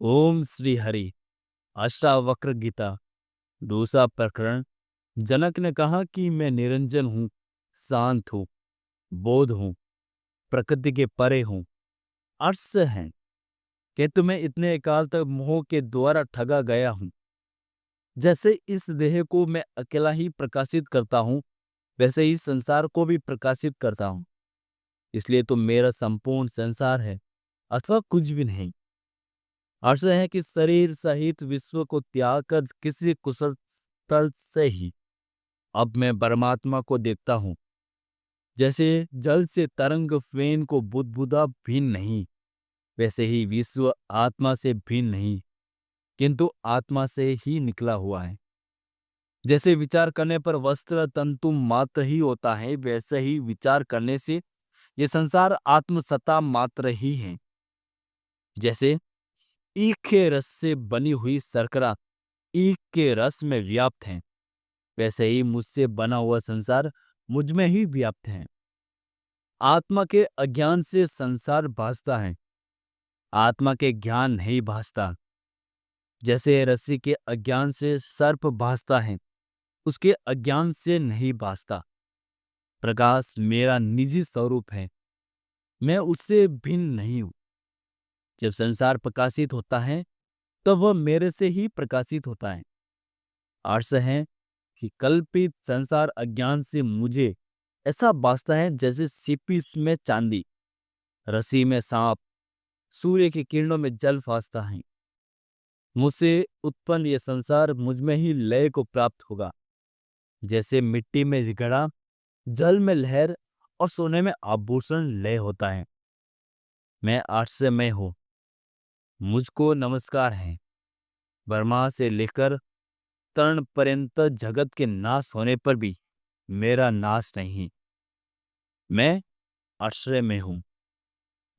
ओम श्री हरि। अष्टावक्र गीता दूसरा प्रकरण। जनक ने कहा कि मैं निरंजन हूँ, शांत हूँ, बोध हूँ, प्रकृति के परे हूँ। अर्थ से है कि तुम्हें इतने काल तक मोह के द्वारा ठगा गया हूँ। जैसे इस देह को मैं अकेला ही प्रकाशित करता हूँ, वैसे ही संसार को भी प्रकाशित करता हूँ। इसलिए तुम मेरा संपूर्ण संसार है अथवा कुछ भी नहीं। अर्थ है कि शरीर सहित विश्व को त्याग कर किसी कुशल स्थल से ही अब मैं परमात्मा को देखता हूँ। जैसे जल से तरंग फेन को बुदबुदा भिन्न नहीं, वैसे ही विश्व आत्मा से भिन्न नहीं, किंतु आत्मा से ही निकला हुआ है। जैसे विचार करने पर वस्त्र तंतु मात्र ही होता है, वैसे ही विचार करने से ये संसार आत्मसत्ता मात्र ही है। जैसे ईख के रस से बनी हुई शर्करा ईख के रस में व्याप्त है, वैसे ही मुझसे बना हुआ संसार मुझ में ही व्याप्त है। आत्मा के अज्ञान से संसार भासता है, आत्मा के ज्ञान नहीं भासता। जैसे रस्सी के अज्ञान से सर्प भासता है, उसके अज्ञान से नहीं भासता। प्रकाश मेरा निजी स्वरूप है, मैं उससे भिन्न नहीं हूं। जब संसार प्रकाशित होता है तब वह मेरे से ही प्रकाशित होता है। अर्थ है कि कल्पित संसार अज्ञान से मुझे ऐसा भासता है जैसे सीपी में चांदी, रस्सी में सांप, सूर्य की किरणों में जल फासता है। मुझसे उत्पन्न यह संसार मुझ में ही लय को प्राप्त होगा। जैसे मिट्टी में घड़ा, जल में लहर और सोने में आभूषण लय होता है। मैं आठसमय हूँ, मुझको नमस्कार है। ब्रह्मा से लेकर तरण पर्यंत जगत के नाश होने पर भी मेरा नाश नहीं। मैं आश्रय में हूँ,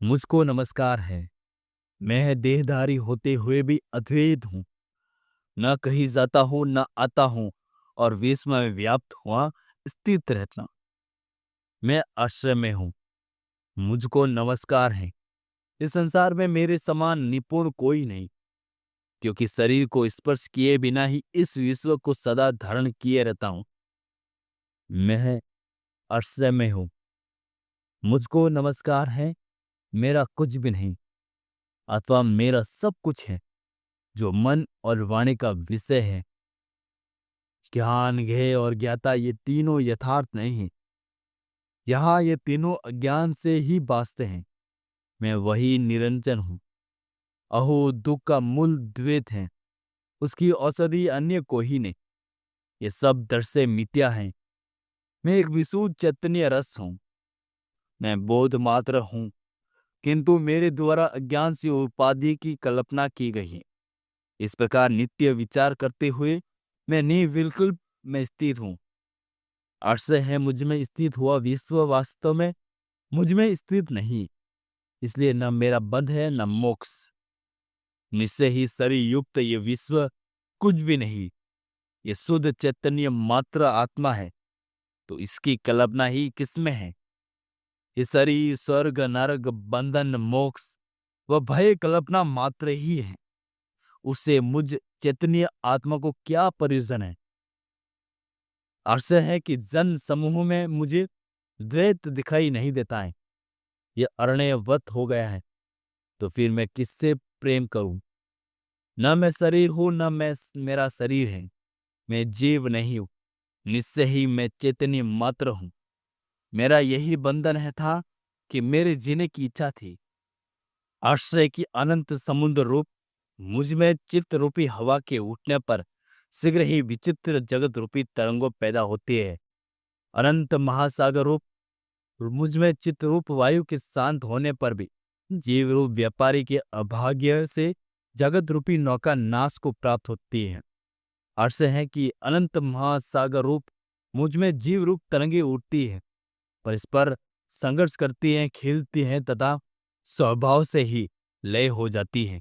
मुझको नमस्कार है। मैं देहधारी होते हुए भी अद्वैत हूँ, न कहीं जाता हूँ न आता हूँ और विश्व में व्याप्त हुआ स्थित रहता। मैं आश्रय में हूँ, मुझको नमस्कार है। इस संसार में मेरे समान निपुण कोई नहीं, क्योंकि शरीर को स्पर्श किए बिना ही इस विश्व को सदा धारण किए रहता हूँ। मैं आश्रय में हूँ, मुझको नमस्कार है। मेरा कुछ भी नहीं अथवा मेरा सब कुछ है, जो मन और वाणी का विषय है। ज्ञान, ज्ञेय और ज्ञाता ये तीनों यथार्थ नहीं है। यहाँ ये तीनों अज्ञान से ही भासते हैं। मैं वही निरंजन हूँ। अहो, दुख का मूल द्वैत है, उसकी औषधि अन्य को ही नहीं। ये सब दर से मिथ्या है। मैं एक विशुद्ध चैतन्य रस हूँ। मैं बोध मात्र हूँ, किंतु मेरे द्वारा अज्ञान से उपाधि की कल्पना की गई है। इस प्रकार नित्य विचार करते हुए मैं निर्विकल्प में स्थित हूँ। अर्थ है मुझ में स्थित हुआ विश्व वास्तव में मुझ में स्थित नहीं, इसलिए न मेरा बंध है न मोक्ष। निश्चय ही शरीर युक्त ये विश्व कुछ भी नहीं, ये शुद्ध चैतन्य मात्र आत्मा है, तो इसकी कल्पना ही किसमें है। ये शरीर, स्वर्ग, नरक, बंधन, मोक्ष वह भय कल्पना मात्र ही है। उससे मुझ चैतन्य आत्मा को क्या प्रयोजन है। अर्थ है कि जन समूह में मुझे द्वैत दिखाई नहीं देता है। यह अरण्यवत हो गया है, तो फिर मैं किससे प्रेम करूं। न मैं शरीर हूं न मैं मेरा शरीर है। मैं जीव नहीं हूं, निश्चय ही मैं चैतन्य मात्र हूं। मेरा यही बंधन है था कि मेरे जीने की इच्छा थी। आश्रय की अनंत समुद्र रूप मुझ में चित्त रूपी हवा के उठने पर शीघ्र ही विचित्र जगत रूपी तरंगों पैदा होती है। अनंत महासागर रूप मुझ में चित्त रूप वायु के शांत होने पर भी जीव रूप व्यापारी के अभाग्य से जगत रूपी नौका नाश को प्राप्त होती है। अर्थ है कि अनंत महासागर रूप मुझ में जीव रूप तरंगे उठती है, पर इस पर संघर्ष करती हैं, खिलती हैं तथा स्वभाव से ही लय हो जाती है।